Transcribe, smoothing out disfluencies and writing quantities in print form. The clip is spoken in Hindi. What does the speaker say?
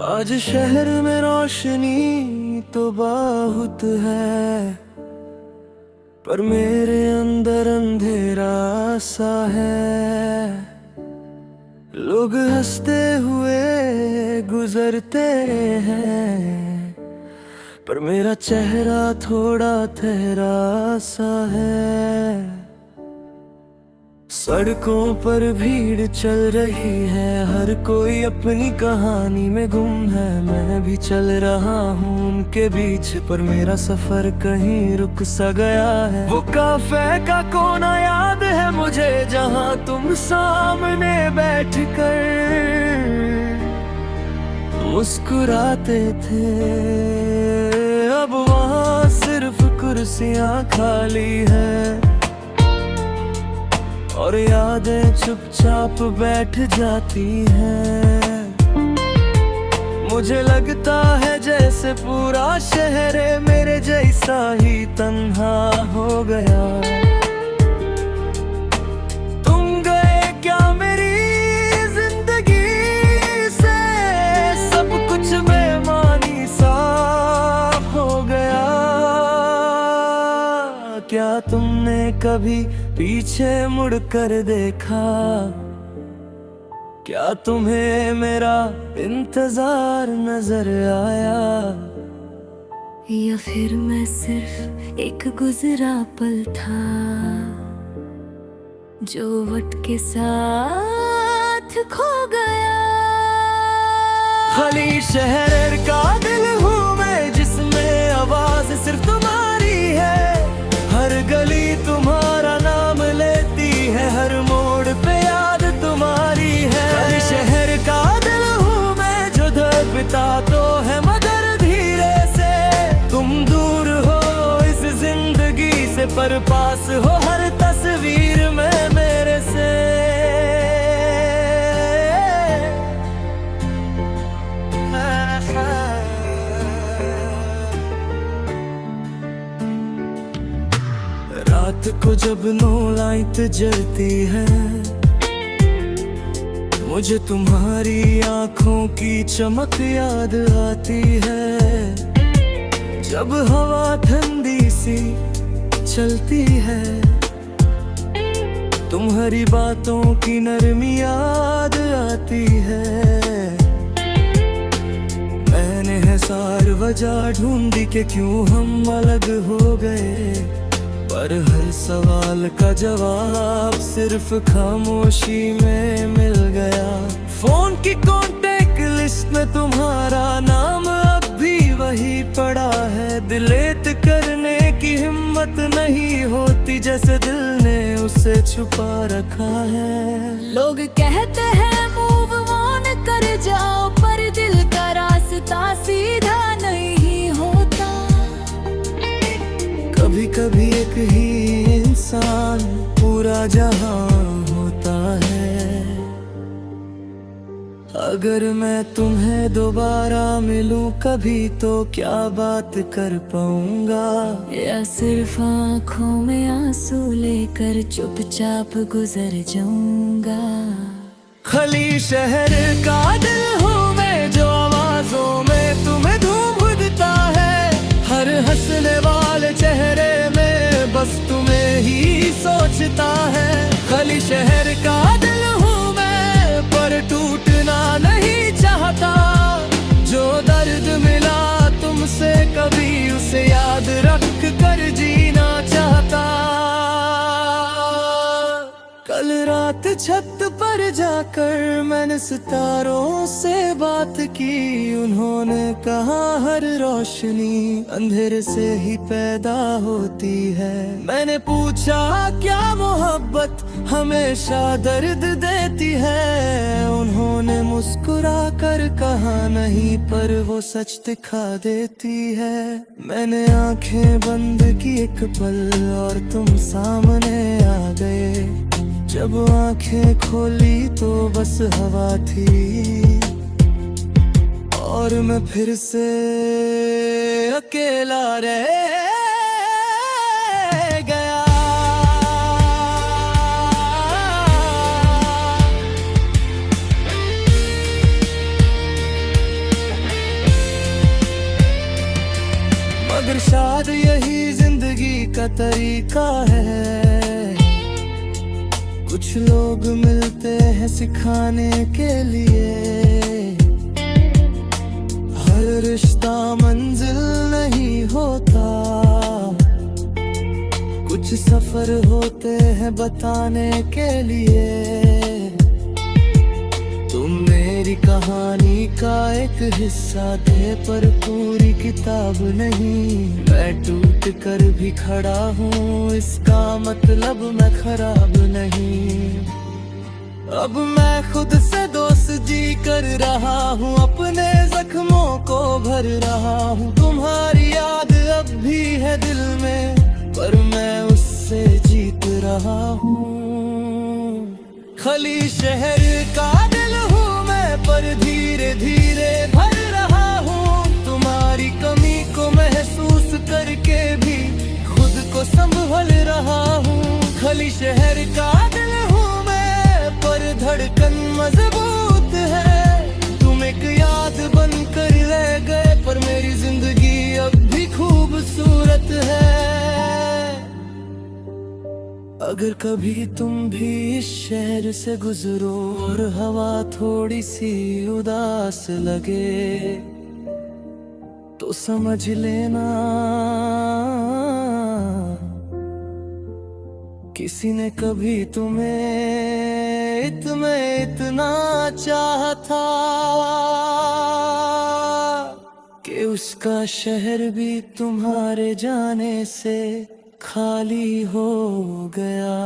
आज शहर में रोशनी तो बहुत है, पर मेरे अंदर अंधेरा सा है। लोग हंसते हुए गुजरते हैं, पर मेरा चेहरा थोड़ा ठहरा सा है। सड़कों पर भीड़ चल रही है, हर कोई अपनी कहानी में गुम है। मैं भी चल रहा हूँ उनके बीच, पर मेरा सफर कहीं रुक सा गया है। वो काफे का कोना याद है मुझे, जहाँ तुम सामने बैठकर मुस्कुराते थे। अब वहाँ सिर्फ कुर्सियाँ खाली है, और यादें चुपचाप बैठ जाती हैं। मुझे लगता है जैसे पूरा शहर मेरे जैसा ही तन्हा हो गया। तुम गए क्या मेरी जिंदगी से, सब कुछ बेमानी सा हो गया। क्या तुमने कभी पीछे मुड़ कर देखा? क्या तुम्हें मेरा इंतजार नजर आया? या फिर मैं सिर्फ एक गुजरा पल था, जो वक्त के साथ खो गया। खाली शहर का दिल हूँ मैं, जिसमें आवाज सिर्फ तुम्हारी है। हर गली तुम्हारा नाम लेती है, हर मोड़ पे याद तुम्हारी है। खाली शहर का दिल हूँ मैं, जो धड़कता तो है मगर धीरे से। तुम दूर हो इस जिंदगी से, पर पास हो हर तस्वीर में मेरे से। रात को जब नो लाइट जलती है, मुझे तुम्हारी आंखों की चमक याद आती है। जब हवा ठंडी सी चलती है, तुम्हारी बातों की नरमी याद आती है। मैंने है सार वजह ढूंढी कि क्यों हम अलग हो गए, पर हर सवाल का जवाब सिर्फ खामोशी में मिल गया। फोन की कांटेक्ट लिस्ट में तुम्हारा नाम अब भी वही पड़ा है। डिलीट करने की हिम्मत नहीं होती, जैसे दिल ने उसे छुपा रखा है। लोग कहते हैं मूव ऑन कर जाओ, पर दिल का रास्ता सीधा नहीं होता। कभी कभी एक ही इंसान पूरा जहां होता है। अगर मैं तुम्हें दोबारा मिलूं कभी, तो क्या बात कर पाऊंगा? या सिर्फ आँखों में आंसू लेकर चुपचाप गुजर जाऊंगा। खाली शहर का दिल हूँ मैं, जो आवाजों में तुम्हें ढूंढता है। हर हंसने वाले चेहरे में बस तुम्हें ही सोचता है। खाली शहर का दिल हूँ मैं, पर टूटना नहीं चाहता। जो दर्द मिला तुमसे कभी, उसे याद रख कर जीना चाहता। कल रात छत पर जाकर मैंने सितारों से बात की। उन्होंने कहा हर रोशनी अंधेरे से ही पैदा होती है। मैंने पूछा क्या मोहब्बत हमेशा दर्द देती है? उन्होंने मुस्कुरा कर कहा नहीं, पर वो सच दिखा देती है। मैंने आंखें बंद की एक पल, और तुम सामने आ गए। जब आंखें खोली तो बस हवा थी, और मैं फिर से अकेला रह गया। मगर शायद यही जिंदगी का तरीका है। कुछ लोग मिलते हैं सिखाने के लिए। हर रिश्ता मंजिल नहीं होता, कुछ सफर होते हैं बताने के लिए। तुम मेरी कहानी का एक हिस्सा थे पर पूरी किताब नहीं। मैं टूट कर भी खड़ा हूँ, इसका मतलब मैं खराब नहीं। अब मैं खुद से दोस्ती कर रहा हूँ, अपने जख्मों को भर रहा हूँ। तुम्हारी याद अब भी है दिल में, पर मैं उससे जीत रहा हूँ। खली शहर का दिल हूँ मैं, पर धीरे धीरे भर रहा हूँ। तुम्हारी कमी को महसूस करके भी खुद को संभल रहा हूँ। खली शहर का दिल हूँ मैं, पर धड़कन मजबूत है। तुम एक याद बन कर रह गए, पर मेरी जिंदगी अब भी खूबसूरत है। अगर कभी तुम भी इस शहर से गुजरो और हवा थोड़ी सी उदास लगे, तो समझ लेना किसी ने कभी तुम्हें इतना चाहा था कि उसका शहर भी तुम्हारे जाने से खाली हो गया।